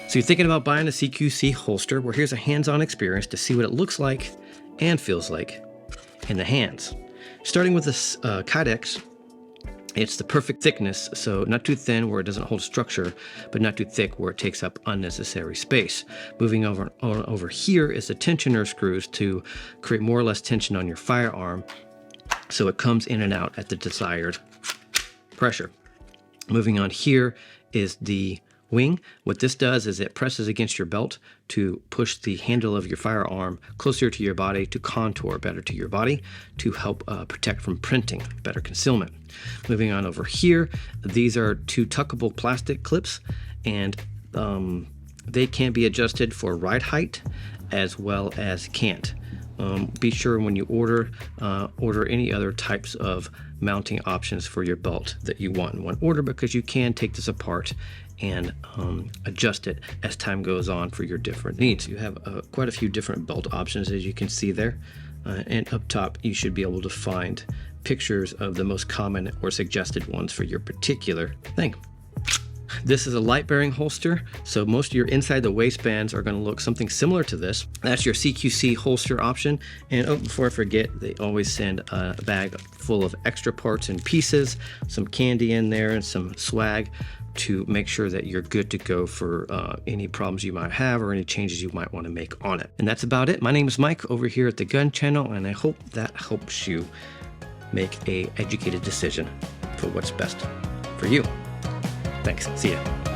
So you're thinking about buying a CQC holster? Well, here's a hands-on experience to see what it looks like and feels like in the hands. Starting with this Kydex, it's the perfect thickness, so not too thin where it doesn't hold structure, but not too thick where it takes up unnecessary space. Moving over here is the tensioner screws to create more or less tension on your firearm, so it comes in and out at the desired pressure. Moving on here is the wing. What this does is it presses against your belt to push the handle of your firearm closer to your body, to contour better to your body, to help protect from printing, better concealment. Moving on over here, these are two tuckable plastic clips, and they can be adjusted for ride height as well as cant. Be sure when you order any other types of mounting options for your belt that you want in one order, because you can take this apart and adjust it as time goes on for your different needs. You have quite a few different belt options, as you can see there, and up top you should be able to find pictures of the most common or suggested ones for your particular thing. This is a light bearing holster, so most of your inside the waistbands are going to look something similar to this. That's your CQC holster option. And before I forget, they always send a bag full of extra parts and pieces, some candy in there and some swag to make sure that you're good to go for any problems you might have or any changes you might want to make on it. And that's about it. My name is Mike over here at the Gun Channel, and I hope that helps you make an educated decision for what's best for you. Thanks. See ya.